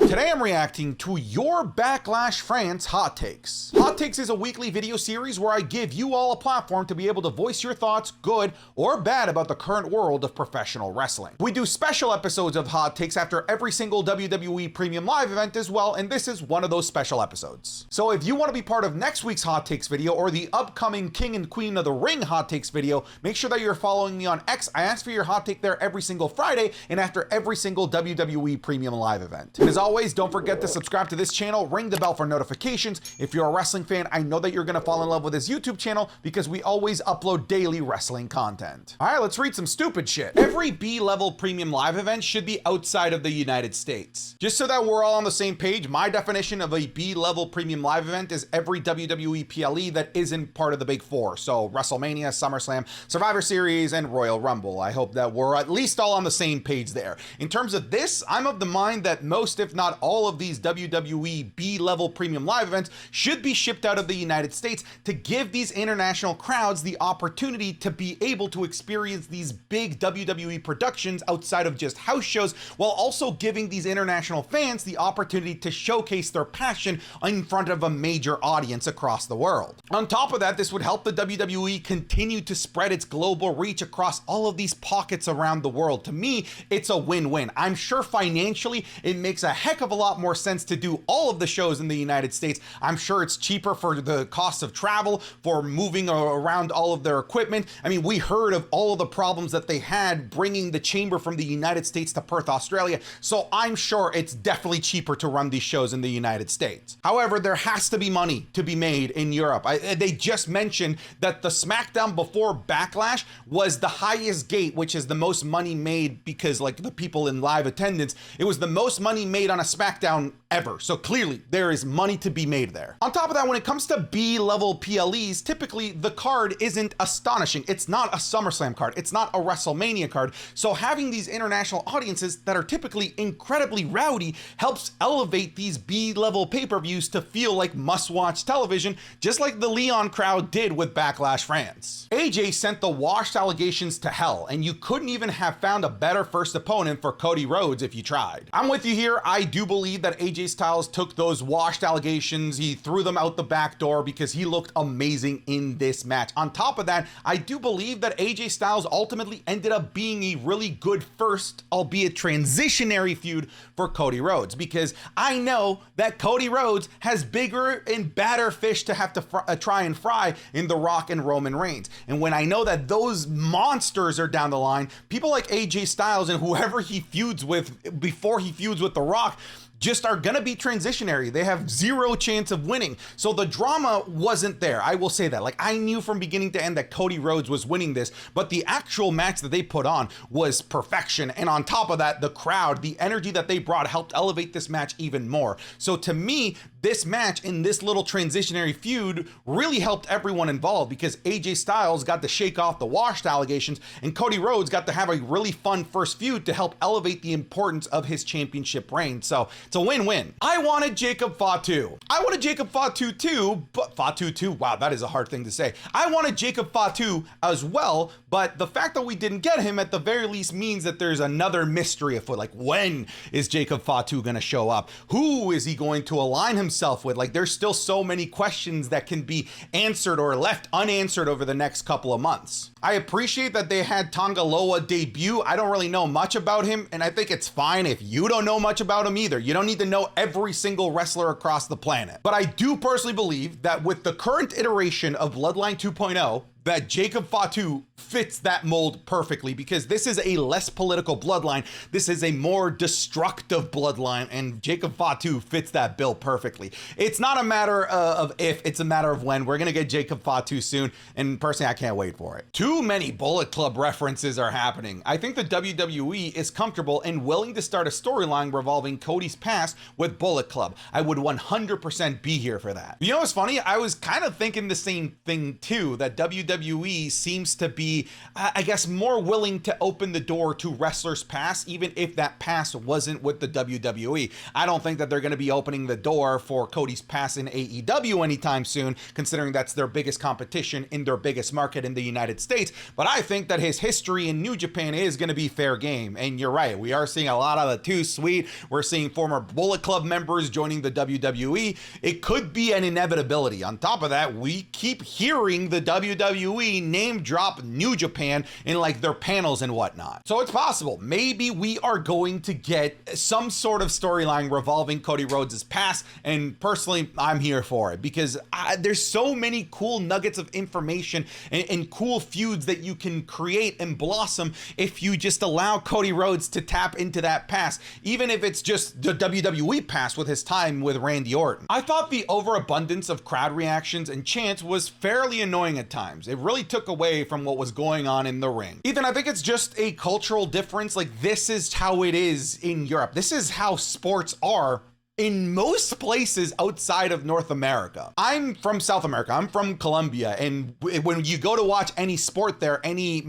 Today I'm reacting to your Backlash France Hot Takes. Hot Takes is a weekly video series where I give you all a platform to be able to voice your thoughts, good or bad, about the current world of professional wrestling. We do special episodes of Hot Takes after every single WWE Premium Live event as well, and this is one of those special episodes. So if you want to be part of next week's Hot Takes video or the upcoming King and Queen of the Ring Hot Takes video, make sure that you're following me on X. I ask for your hot take there every single Friday and after every single WWE Premium Live event. And as always, don't forget to subscribe to this channel, ring the bell for notifications. If you're a wrestling fan, I know that you're gonna fall in love with this YouTube channel because we always upload daily wrestling content. All right, let's read some stupid shit. Every B-level Premium Live event should be outside of the United States. Just so that we're all on the same page, my definition of a B-level Premium Live event is every WWE PLE that isn't part of the Big Four. So WrestleMania, SummerSlam, Survivor Series, and Royal Rumble. I hope that we're at least all on the same page there. In terms of this, I'm of the mind that most, if not all of these WWE B-level Premium Live events should be shipped out of the United States to give these international crowds the opportunity to be able to experience these big WWE productions outside of just house shows, while also giving these international fans the opportunity to showcase their passion in front of a major audience across the world. On top of that, this would help the WWE continue to spread its global reach across all of these pockets around the world. To me, it's a win-win. I'm sure financially it makes a heck of a lot more sense to do all of the shows in the United States. I'm sure it's cheaper for the cost of travel, for moving around all of their equipment. I mean, we heard of all of the problems that they had bringing the chamber from the United States to Perth, Australia. So I'm sure it's definitely cheaper to run these shows in the United States. However, there has to be money to be made in Europe. They just mentioned that the SmackDown before Backlash was the highest gate, which is the most money made because, like, the people in live attendance, it was the most money made on a SmackDown ever. So clearly there is money to be made there. On top of that, when it comes to B-level PLEs, typically the card isn't astonishing. It's not a SummerSlam card. It's not a WrestleMania card. So having these international audiences that are typically incredibly rowdy helps elevate these B-level pay-per-views to feel like must-watch television, just like the Leon crowd did with Backlash France. AJ sent the washed allegations to hell, and you couldn't even have found a better first opponent for Cody Rhodes if you tried. I'm with you here. I do believe that AJ Styles took those washed allegations, he threw them out the back door because he looked amazing in this match. On top of that, I do believe that AJ Styles ultimately ended up being a really good first, albeit transitionary feud for Cody Rhodes, because I know that Cody Rhodes has bigger and badder fish to have to try and fry in The Rock and Roman Reigns. And when I know that those monsters are down the line, people like AJ Styles and whoever he feuds with before he feuds with The Rock just are gonna be transitionary. They have zero chance of winning. So the drama wasn't there. I will say that. Like, I knew from beginning to end that Cody Rhodes was winning this, but the actual match that they put on was perfection. And on top of that, the crowd, the energy that they brought helped elevate this match even more. So to me, this match in this little transitionary feud really helped everyone involved because AJ Styles got to shake off the washed allegations and Cody Rhodes got to have a really fun first feud to help elevate the importance of his championship reign. So it's a win-win. I wanted Jacob Fatu. I wanted Jacob Fatu too, but Fatu too, wow, that is a hard thing to say. I wanted Jacob Fatu as well, but the fact that we didn't get him at the very least means that there's another mystery afoot. Like, when is Jacob Fatu gonna show up? Who is he going to align himself with? Like, there's still so many questions that can be answered or left unanswered over the next couple of months. I appreciate that they had Tonga Loa debut. I don't really know much about him, and I think it's fine if you don't know much about him either. You don't need to know every single wrestler across the planet. But I do personally believe that with the current iteration of Bloodline 2.0, that Jacob Fatu fits that mold perfectly because this is a less political bloodline. This is a more destructive bloodline, and Jacob Fatu fits that bill perfectly. It's not a matter of if, it's a matter of when. We're gonna get Jacob Fatu soon, and personally, I can't wait for it. Too many Bullet Club references are happening. I think the WWE is comfortable and willing to start a storyline revolving Cody's past with Bullet Club. I would 100% be here for that. You know what's funny? I was kind of thinking the same thing too, that WWE WWE seems to be, I guess, more willing to open the door to wrestlers past, even if that past wasn't with the WWE. I don't think that they're going to be opening the door for Cody's past in AEW anytime soon, considering that's their biggest competition in their biggest market in the United States. But I think that his history in New Japan is going to be fair game. And you're right, we are seeing a lot of the Too Sweet. We're seeing former Bullet Club members joining the WWE. It could be an inevitability. On top of that, we keep hearing the WWE name drop New Japan in like their panels and whatnot. So it's possible. Maybe we are going to get some sort of storyline revolving Cody Rhodes' past. And personally, I'm here for it because there's so many cool nuggets of information and cool feuds that you can create and blossom if you just allow Cody Rhodes to tap into that past, even if it's just the WWE past with his time with Randy Orton. I thought the overabundance of crowd reactions and chants was fairly annoying at times. It really took away from what was going on in the ring. Ethan, I think it's just a cultural difference. Like, this is how it is in Europe. This is how sports are in most places outside of North America. I'm from South America. I'm from Colombia. And when you go to watch any sport there,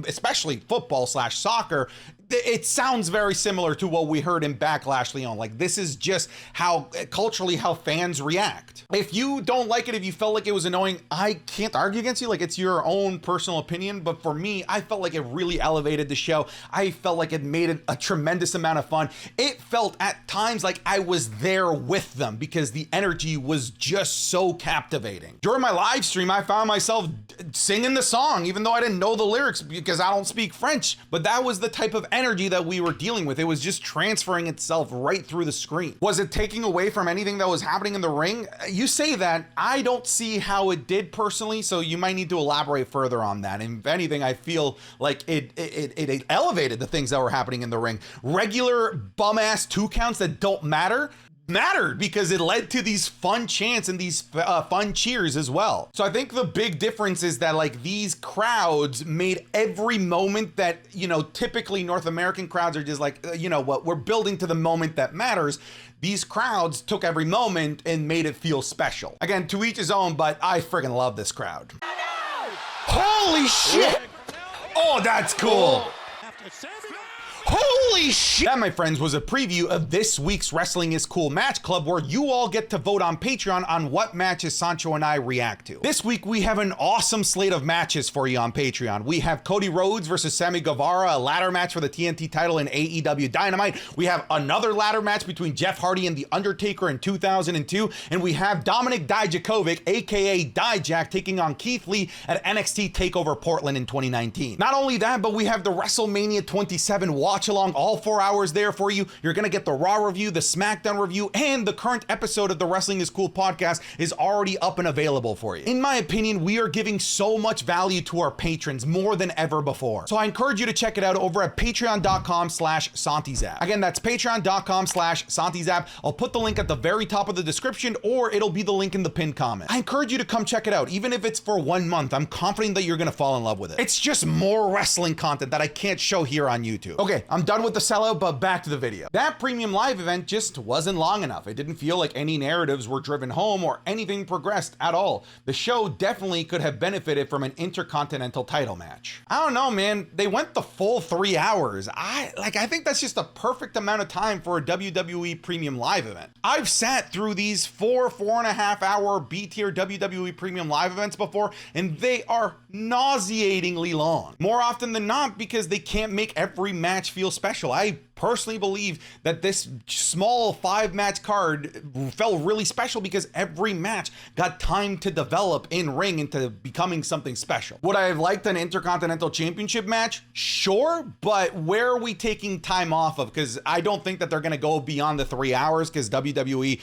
especially football / soccer, it sounds very similar to what we heard in Backlash, Leon. Like, this is just how culturally how fans react. If you don't like it, if you felt like it was annoying, I can't argue against you. Like, it's your own personal opinion. But for me, I felt like it really elevated the show. I felt like it made it a tremendous amount of fun. It felt at times like I was there with them because the energy was just so captivating. During my live stream, I found myself singing the song, even though I didn't know the lyrics because I don't speak French. But that was the type of energy that we were dealing with. It was just transferring itself right through the screen. Was it taking away from anything that was happening in the ring? You say that. I don't see how it did personally, so you might need to elaborate further on that. And if anything, I feel like it elevated the things that were happening in the ring. Regular bum-ass 2 counts that don't mattered because it led to these fun chants and these fun cheers as well. So I think the big difference is that like these crowds made every moment that, you know, typically North American crowds are just like, you know what, we're building to the moment that matters. These crowds took every moment and made it feel special. Again, to each his own, but I friggin' love this crowd. Holy shit! Oh, that's cool. Holy shit! That, my friends, was a preview of this week's Wrestling is Cool Match Club, where you all get to vote on Patreon on what matches Sancho and I react to. This week, we have an awesome slate of matches for you on Patreon. We have Cody Rhodes versus Sammy Guevara, a ladder match for the TNT title in AEW Dynamite. We have another ladder match between Jeff Hardy and The Undertaker in 2002. And we have Dominic Dijakovic, aka Dijak, taking on Keith Lee at NXT TakeOver Portland in 2019. Not only that, but we have the WrestleMania 27 watch along, all 4 hours there for you. You're gonna get the Raw review, the SmackDown review, and the current episode of the Wrestling is Cool podcast is already up and available for you. In my opinion, we are giving so much value to our patrons, more than ever before. So I encourage you to check it out over at patreon.com/SantiZap. Again, that's patreon.com/SantiZap. I'll put the link at the very top of the description, or it'll be the link in the pinned comment. I encourage you to come check it out, even if it's for 1 month. I'm confident that you're gonna fall in love with it. It's just more wrestling content that I can't show here on YouTube. Okay, I'm done with the sellout, but back to the video. That premium live event just wasn't long enough. It didn't feel like any narratives were driven home or anything progressed at all. The show definitely could have benefited from an intercontinental title match. I don't know, man. They went the full 3 hours. I think that's just a perfect amount of time for a WWE premium live event. I've sat through these 4.5 hour B-tier WWE premium live events before, and they are nauseatingly long. More often than not, because they can't make every match feel special. I personally believe that this small 5-match card felt really special because every match got time to develop in ring into becoming something special. Would I have liked an Intercontinental Championship match? Sure, but where are we taking time off of? Because I don't think that they're going to go beyond the 3 hours, because WWE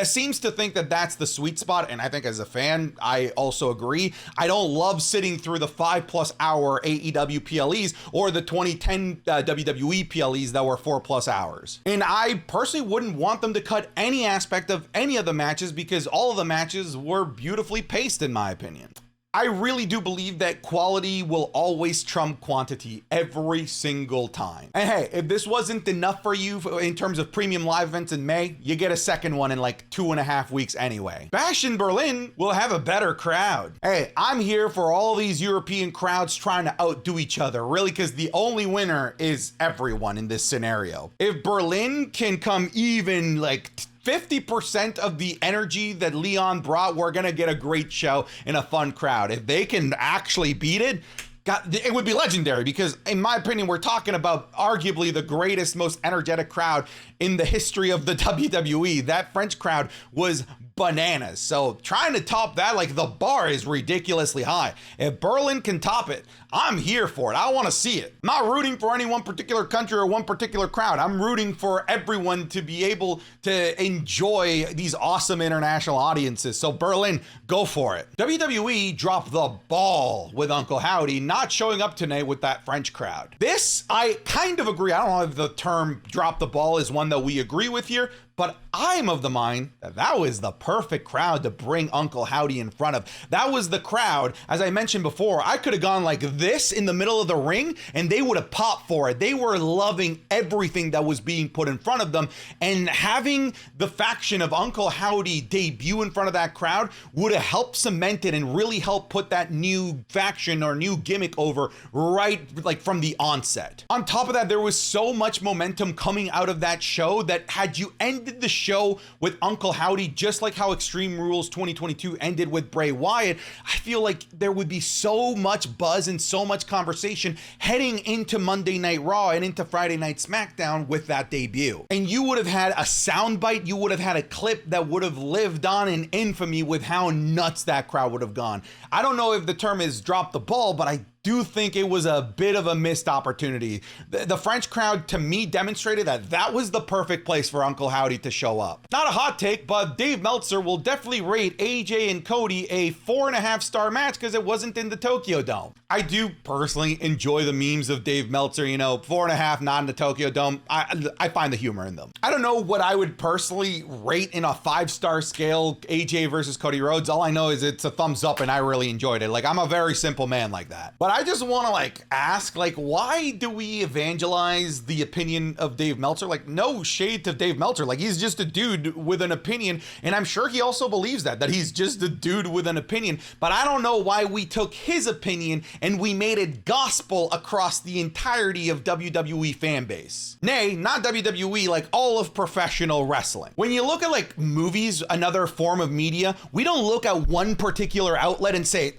seems to think that that's the sweet spot, and I think as a fan, I also agree. I don't love sitting through the 5+ hour AEW PLEs or the 2010 WWE PLEs that were 4+ hours. And I personally wouldn't want them to cut any aspect of any of the matches, because all of the matches were beautifully paced, in my opinion. I really do believe that quality will always trump quantity every single time. And hey, if this wasn't enough for you in terms of premium live events in May, you get a second one in like 2.5 weeks anyway. Bash in Berlin will have a better crowd. Hey, I'm here for all these European crowds trying to outdo each other, really, because the only winner is everyone in this scenario. If Berlin can come even like 50% of the energy that Leon brought, we're gonna get a great show and a fun crowd. If they can actually beat it, God, it would be legendary, because in my opinion, we're talking about arguably the greatest, most energetic crowd in the history of the WWE. That French crowd was bananas. So trying to top that, like, the bar is ridiculously high. If Berlin can top it, I'm here for it. I want to see it. I'm not rooting for any one particular country or one particular crowd. I'm rooting for everyone to be able to enjoy these awesome international audiences. So Berlin, go for it. WWE dropped the ball with Uncle Howdy not showing up tonight with that French crowd. This, I kind of agree. I don't know if the term drop the ball is one that we agree with here, but I'm of the mind that that was the perfect crowd to bring Uncle Howdy in front of. That was the crowd, as I mentioned before, I could have gone like this in the middle of the ring and they would have popped for it. They were loving everything that was being put in front of them, and having the faction of Uncle Howdy debut in front of that crowd would have helped cement it and really help put that new faction or new gimmick over right like from the onset. On top of that, there was so much momentum coming out of that show that had you ended the show with Uncle Howdy, just like how Extreme Rules 2022 ended with Bray Wyatt, I feel like there would be so much buzz and so much conversation heading into Monday Night Raw and into Friday Night SmackDown with that debut. And you would have had a soundbite, you would have had a clip that would have lived on in infamy with how nuts that crowd would have gone. I don't know if the term is drop the ball, but I do think it was a bit of a missed opportunity. The French crowd, to me, demonstrated that that was the perfect place for Uncle Howdy to show up. Not a hot take, but Dave Meltzer will definitely rate AJ and Cody a 4.5-star match because it wasn't in the Tokyo Dome. I do personally enjoy the memes of Dave Meltzer, 4.5, not in the Tokyo Dome. I find the humor in them. I don't know what I would personally rate in a 5-star scale AJ versus Cody Rhodes. All I know is it's a thumbs up and I really enjoyed it. Like, I'm a very simple man like that. But I just want to ask, why do we evangelize the opinion of Dave Meltzer? No shade to Dave Meltzer. He's just a dude with an opinion. And I'm sure he also believes that he's just a dude with an opinion. But I don't know why we took his opinion and we made it gospel across the entirety of WWE fan base. Nay, not WWE, all of professional wrestling. When you look at movies, another form of media, we don't look at one particular outlet and say,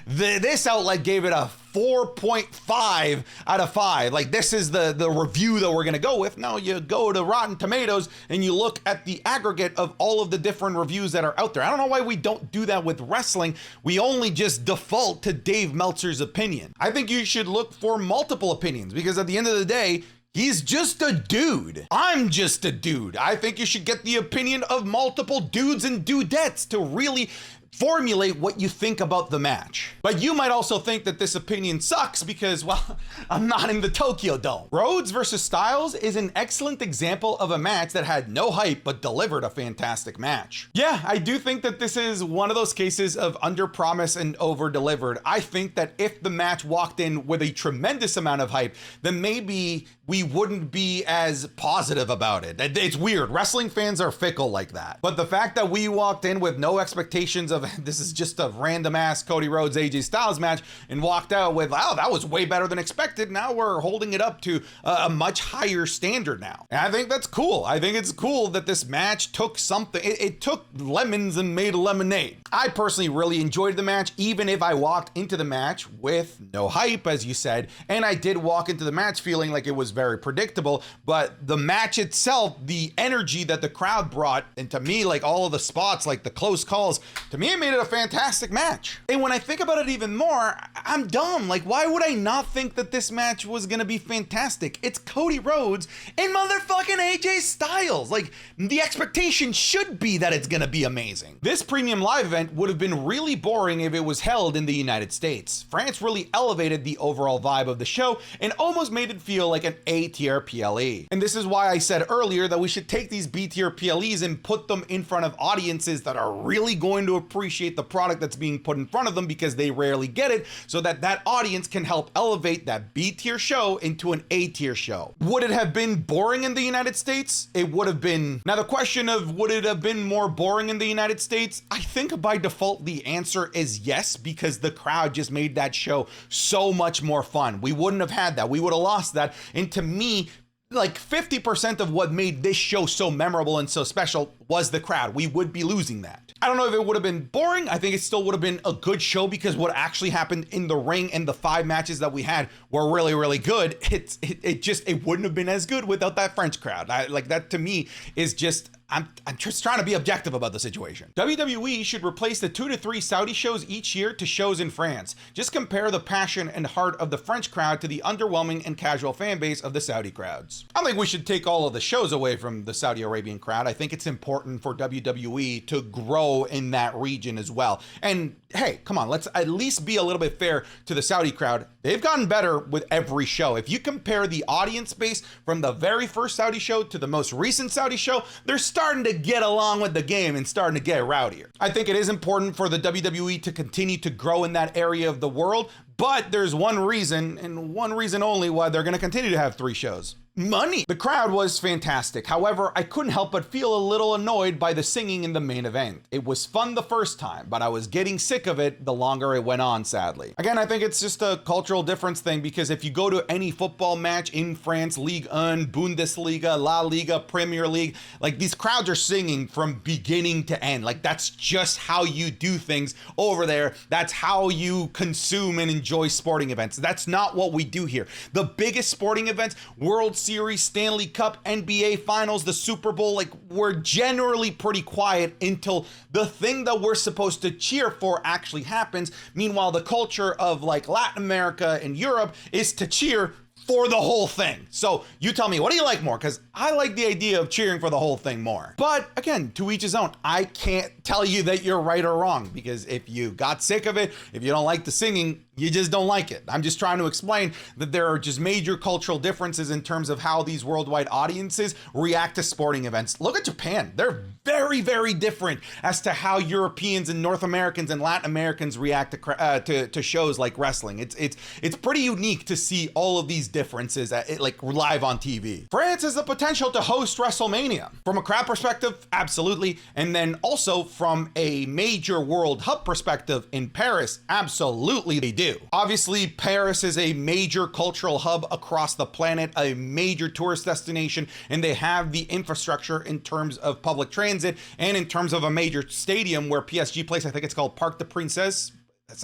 this outlet gave it a 4.5 out of 5. This is the review that we're gonna go with. No, you go to Rotten Tomatoes and you look at the aggregate of all of the different reviews that are out there. I don't know why we don't do that with wrestling. We only just default to Dave Meltzer's opinion. I think you should look for multiple opinions, because at the end of the day, he's just a dude. I'm just a dude. I think you should get the opinion of multiple dudes and dudettes to really formulate what you think about the match. But you might also think that this opinion sucks because, well, I'm not in the Tokyo Dome. Rhodes versus Styles is an excellent example of a match that had no hype but delivered a fantastic match. Yeah, I do think that this is one of those cases of under promise and over delivered. I think that if the match walked in with a tremendous amount of hype, then maybe we wouldn't be as positive about it. It's weird. Wrestling fans are fickle like that. But the fact that we walked in with no expectations of this is just a random ass Cody Rhodes AJ Styles match and walked out with, wow, that was way better than expected. Now we're holding it up to a much higher standard now. And I think that's cool. I think it's cool that this match took something. It took lemons and made lemonade. I personally really enjoyed the match, even if I walked into the match with no hype, as you said. And I did walk into the match feeling like it was very predictable, but the match itself, the energy that the crowd brought, and to me, all of the spots, the close calls, to me, it made it a fantastic match. And when I think about it even more, I'm dumb. Why would I not think that this match was gonna be fantastic? It's Cody Rhodes and motherfucking AJ Styles. The expectation should be that it's gonna be amazing. This premium live event would have been really boring if it was held in the United States. France really elevated the overall vibe of the show and almost made it feel like an A-tier PLE. And this is why I said earlier that we should take these B-tier PLEs and put them in front of audiences that are really going to appreciate appreciate the product that's being put in front of them because they rarely get it, so that that audience can help elevate that B tier show into an A tier show. Would it have been boring in the United States? It would have been. Now the question of would it have been more boring in the United States? I think by default the answer is yes, because the crowd just made that show so much more fun. We wouldn't have had that. We would have lost that. And to me, like 50% of what made this show so memorable and so special was the crowd. We would be losing that. I don't know if it would have been boring. I think it still would have been a good show because what actually happened in the ring and the 5 matches that we had were really, really good. It wouldn't have been as good without that French crowd. Like that to me is just, I'm just trying to be objective about the situation. WWE should replace the 2 to 3 Saudi shows each year to shows in France. Just compare the passion and heart of the French crowd to the underwhelming and casual fan base of the Saudi crowds. I think we should take all of the shows away from the Saudi Arabian crowd. I think it's important for WWE to grow in that region as well. And hey, come on, let's at least be a little bit fair to the Saudi crowd. They've gotten better with every show. If you compare the audience base from the very first Saudi show to the most recent Saudi show, they're starting to get along with the game and starting to get rowdier. I think it is important for the WWE to continue to grow in that area of the world, but there's one reason, and one reason only, why they're going to continue to have 3 shows. Money. The crowd was fantastic. However, I couldn't help but feel a little annoyed by the singing in the main event. It was fun the first time, but I was getting sick of it the longer it went on, sadly. Again, I think it's just a cultural difference thing, because if you go to any football match in France, Ligue 1, Bundesliga, La Liga, Premier League, like these crowds are singing from beginning to end. Like that's just how you do things over there. That's how you consume and enjoy sporting events. That's not what we do here. The biggest sporting events, World Series, Stanley Cup, NBA Finals, the Super Bowl, like we're generally pretty quiet until the thing that we're supposed to cheer for actually happens. Meanwhile, the culture of like Latin America and Europe is to cheer for the whole thing. So you tell me, what do you like more? Because I like the idea of cheering for the whole thing more. But again, to each his own. I can't tell you that you're right or wrong, because if you got sick of it, if you don't like the singing, you just don't like it. I'm just trying to explain that there are just major cultural differences in terms of how these worldwide audiences react to sporting events. Look at Japan. They're very, very different as to how Europeans and North Americans and Latin Americans react to shows like wrestling. It's pretty unique to see all of these differences like live on TV. France has the potential to host WrestleMania. From a crowd perspective, absolutely. And then also from a major world hub perspective in Paris, absolutely they do. Obviously, Paris is a major cultural hub across the planet, a major tourist destination, and they have the infrastructure in terms of public transit and in terms of a major stadium where PSG plays. I think it's called Parc des Princes.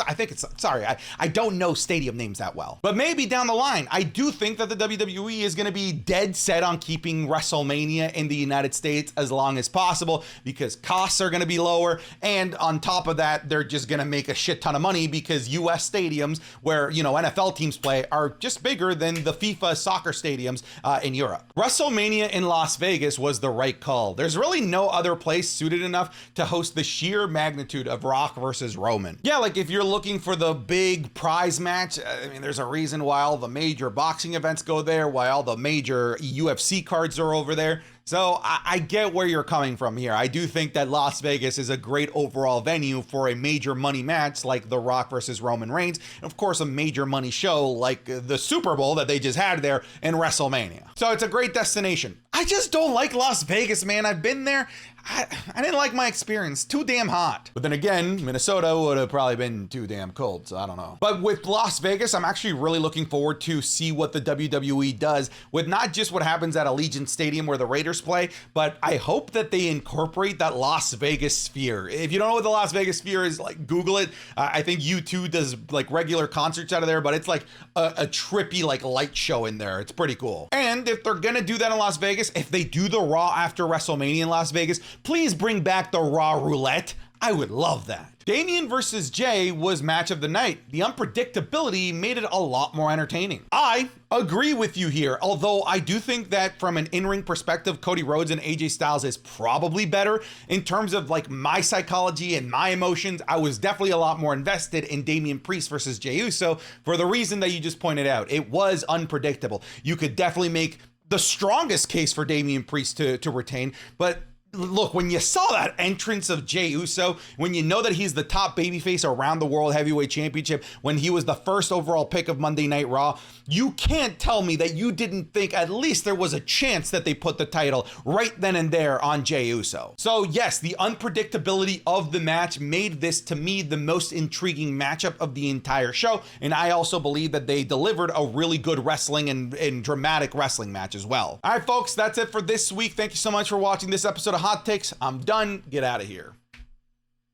I don't know stadium names that well. But maybe down the line, I do think that the WWE is going to be dead set on keeping WrestleMania in the United States as long as possible, because costs are going to be lower. And on top of that, they're just going to make a shit ton of money because US stadiums where, you know, NFL teams play are just bigger than the FIFA soccer stadiums in Europe. WrestleMania in Las Vegas was the right call. There's really no other place suited enough to host the sheer magnitude of Rock versus Roman. Yeah, like if you're looking for the big prize match, I mean, there's a reason why all the major boxing events go there, why all the major UFC cards are over there. So I get where you're coming from here. I do think that Las Vegas is a great overall venue for a major money match like The Rock versus Roman Reigns. And of course, a major money show like the Super Bowl that they just had there in WrestleMania. So it's a great destination. I just don't like Las Vegas, man. I've been there. I didn't like my experience. Too damn hot. But then again, Minnesota would have probably been too damn cold, so I don't know. But with Las Vegas, I'm actually really looking forward to see what the WWE does with not just what happens at Allegiant Stadium where the Raiders play, but I hope that they incorporate that Las Vegas Sphere. If you don't know what the Las Vegas Sphere is, like Google it. I think U2 does like regular concerts out of there, but it's like a trippy like light show in there. It's pretty cool. And if they're gonna do that in Las Vegas, if they do the Raw after WrestleMania in Las Vegas, please bring back the Raw Roulette. I would love that. Damien versus Jey was match of the night. The unpredictability made it a lot more entertaining. I agree with you here, although I do think that from an in-ring perspective, Cody Rhodes and AJ Styles is probably better. In terms of like my psychology and my emotions, I was definitely a lot more invested in Damien Priest versus Jey Uso for the reason that you just pointed out. It was unpredictable. You could definitely make the strongest case for Damien Priest to retain, but Look, when you saw that entrance of Jey Uso, when you know that he's the top babyface around the World Heavyweight Championship, when he was the first overall pick of Monday Night Raw, you can't tell me that you didn't think at least there was a chance that they put the title right then and there on Jey Uso. So yes, the unpredictability of the match made this, to me, the most intriguing matchup of the entire show, and I also believe that they delivered a really good wrestling and dramatic wrestling match as well. All right, folks, that's it for this week. Thank you so much for watching this episode of Hot Takes. I'm done. Get out of here.